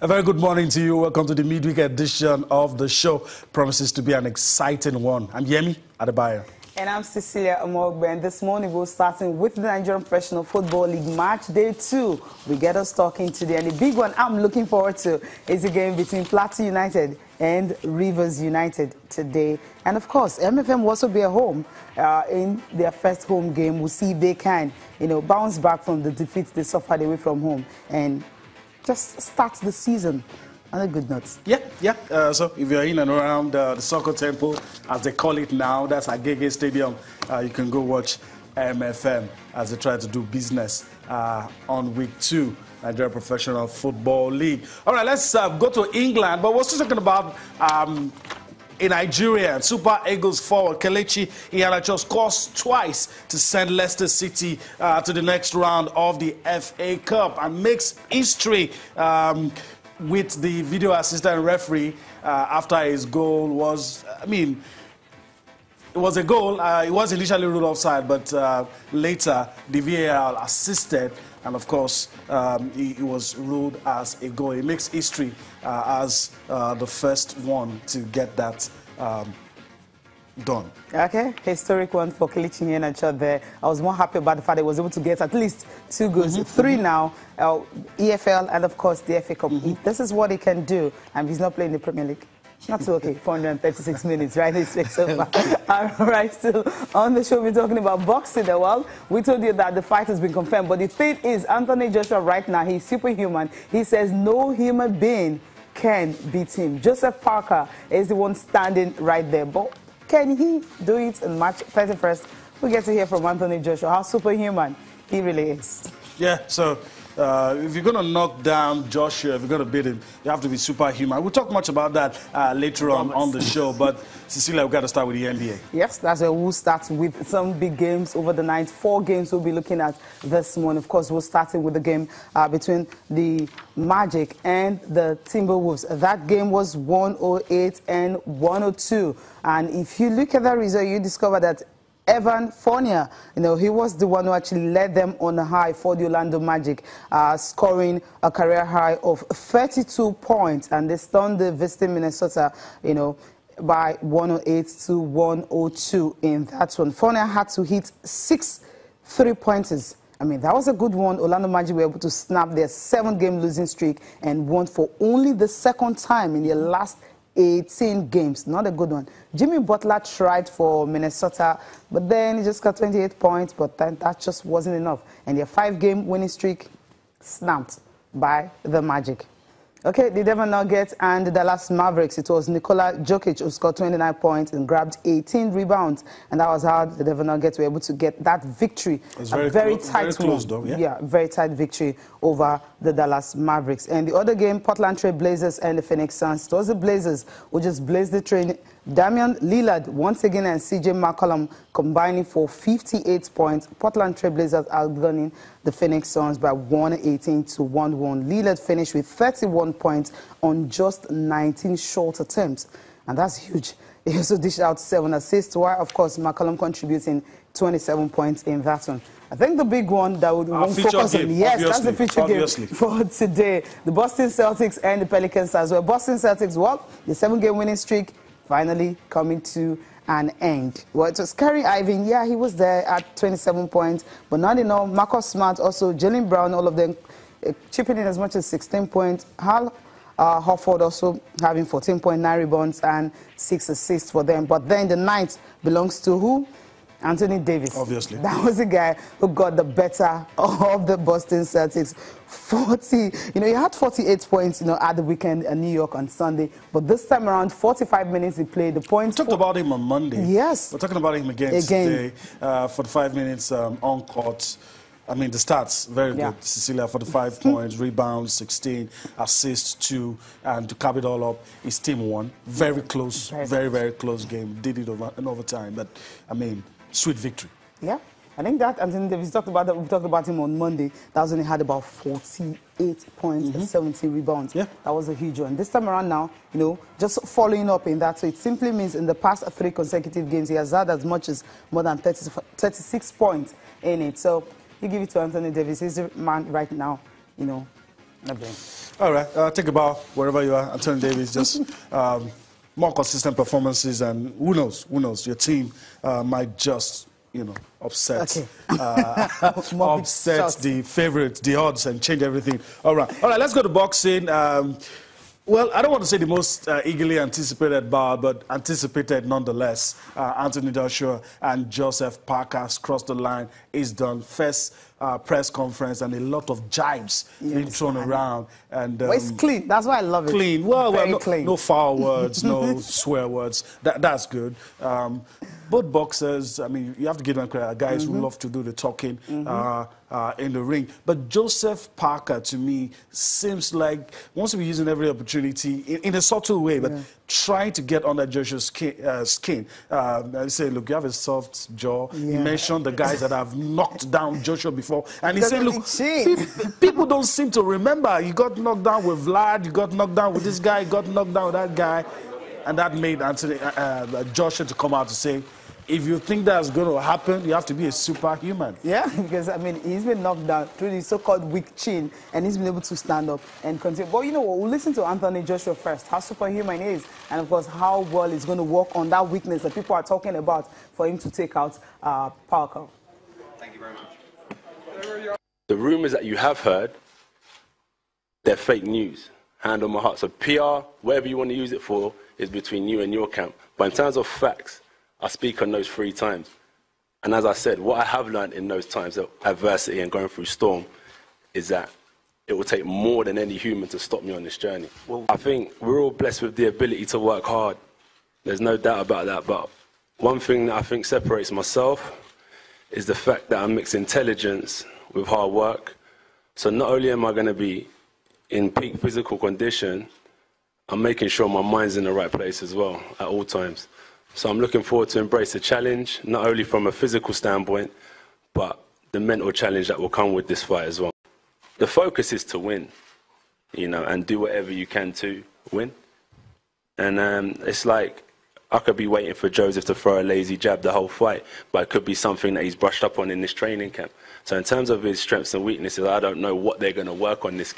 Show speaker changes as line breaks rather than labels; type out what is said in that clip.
A very good morning to you. Welcome to the midweek edition of the show. Promises to be an exciting one. I'm Yemi Adebayo.
And I'm Cecilia Amogbe, and this morning we're starting with the Nigerian Professional Football League match day 2. We get us talking today, and the big one I'm looking forward to is the game between Plateau United and Rivers United today. And of course, MFM will also be at home in their first home game. We'll see if they can, bounce back from the defeat they suffered away from home and just start the season on a good note. So if you're in and around the Soccer Temple, as they call it now, that's Agege Stadium, you can go watch MFM as they try to do business on week 2, Nigeria Professional Football League. All right, let's go to England, but we're still talking about in Nigeria, Super Eagles forward Kelechi Iheanacho scores twice to send Leicester City to the next round of the FA Cup and makes history with the video assistant referee after his goal was, it was a goal. It was initially ruled offside, but later the VAR assisted, and of course it was ruled as a goal. It makes history as the first one to get that done. Okay, historic one for Kelechi Iheanacho there. I was more happy about the fact that he was able to get at least 2 goals, 3 now, EFL and of course the FA Cup. If this is what he can do, and he's not playing the Premier League. Not so okay, 436 minutes, right? It's so far. All right, still on the show, we're talking about boxing. Well, we told you that the fight has been confirmed, but the thing is, Anthony Joshua right now, he's superhuman. He says no human being can beat him. Joseph Parker is the one standing right there, but can he do it in March 31st? We get to hear from Anthony Joshua how superhuman he really is.
Yeah, so if you're going to knock down Joshua, if you're going to beat him, you have to be superhuman. We'll talk much about that later on the show, but Cecilia, we've got to start with the NBA.
Yes, that's where we'll start with some big games over the night. 4 games we'll be looking at this morning. Of course, we're starting with the game between the Magic and the Timberwolves. That game was 108 and 102. And if you look at that result, you discover that Evan Fournier, he was the one who actually led them on a high for the Orlando Magic, scoring a career high of 32 points. And they stunned the visiting Minnesota, by 108 to 102 in that one. Fournier had to hit 6 3-pointers. That was a good one. Orlando Magic were able to snap their 7-game losing streak and won for only the 2nd time in their last 18 games. Not a good one. Jimmy Butler tried for Minnesota, but then he just got 28 points, but then that just wasn't enough. And their 5-game winning streak snapped by the Magic. Okay, the Denver Nuggets and the Dallas Mavericks. It was Nikola Jokic who scored 29 points and grabbed 18 rebounds. And that was how the Denver Nuggets were able to get that victory.
It was very tight one. Though,
yeah, very tight victory over the Dallas Mavericks. And the other game, Portland Trail Blazers and the Phoenix Suns. It was the Blazers who just blazed the train. Damian Lillard once again and CJ McCollum combining for 58 points. Portland Trail Blazers outgunning the Phoenix Suns by 118 to 101. Lillard finished with 31 points on just 19 short attempts, and that's huge. He also dished out 7 assists, while of course McCollum contributing 27 points in that one. I think the big one that we won't focus on, yes, that's the feature game for today. The Boston Celtics and the Pelicans as well. Boston Celtics, well, the 7-game winning streak finally coming to an end. Well, it was Kyrie Irving. Yeah, he was there at 27 points, but not enough. Marcus Smart, also Jaylen Brown, all of them chipping in as much as 16 points. Hal Horford also having 14.9 rebounds and 6 assists for them. But then the night belongs to who? Anthony Davis.
Obviously.
That was the guy who got the better of the Boston Celtics. He had 48 points, at the weekend in New York on Sunday. But this time around, 45 minutes he played. The points.
We talked about him on Monday.
Yes.
We're talking about him again. Today. 45 minutes on court. The stats, very good. Cecilia, 45 points, rebounds, 16, assists, 2, and to cap it all up, his team won. Very close, very close game. Did it in overtime, but, sweet victory.
Yeah, I think that Anthony Davis talked about that. We talked about him on Monday. That was when he had about 48 points and 17 rebounds. Yeah, that was a huge one. This time around now, just following up in that. So it simply means in the past 3 consecutive games, he has had as much as more than 36 points in it. So you give it to Anthony Davis. He's the man right now, Okay.
All right, take a bow wherever you are. Anthony Davis, just more consistent performances, and who knows, your team might just, upset, upset the favorites, the odds, and change everything. All right, let's go to boxing. Well, I don't want to say the most eagerly anticipated bout, but anticipated nonetheless. Anthony Joshua and Joseph Parker crossed the line. It's done. First press conference, and a lot of jibes being thrown around. And
well, it's clean. That's why I love it.
Clean. Well,
clean.
No foul words, no swear words. That's good. Both boxers, I mean, you have to give them credit. Guys who love to do the talking in the ring. But Joseph Parker, to me, seems like wants to be using every opportunity in a subtle way, but trying to get under Joshua's skin. I say, look, you have a soft jaw. He mentioned the guys that have knocked down Joshua before. And he said, look, people don't seem to remember. You got knocked down with Vlad, you got knocked down with this guy, you got knocked down with that guy. And that made Anthony, Joshua to come out to say, if you think that's going to happen, you have to be a superhuman. Yeah,
because, I mean, he's been knocked down through the so-called weak chin, and he's been able to stand up and continue. But you know what? We'll listen to Anthony Joshua first, how superhuman he is, and, of course, how well he's going to work on that weakness that people are talking about for him to take out Parker.
Thank you very much. The rumours that you have heard, they're fake news. Hand on my heart. So PR, whatever you want to use it for, is between you and your camp. But in terms of facts, I speak on those 3 times. And as I said, what I have learned in those times of adversity and going through storm is that it will take more than any human to stop me on this journey. Well, I think we're all blessed with the ability to work hard. There's no doubt about that. But one thing that I think separates myself is the fact that I mix intelligence with hard work. So not only am I going to be in peak physical condition, I'm making sure my mind's in the right place as well at all times. So I'm looking forward to embrace the challenge, not only from a physical standpoint, but the mental challenge that will come with this fight as well. The focus is to win, and do whatever you can to win. And it's like I could be waiting for Joseph to throw a lazy jab the whole fight, but it could be something that he's brushed up on in this training camp. So in terms of his strengths and weaknesses, I don't know what they're going to work on this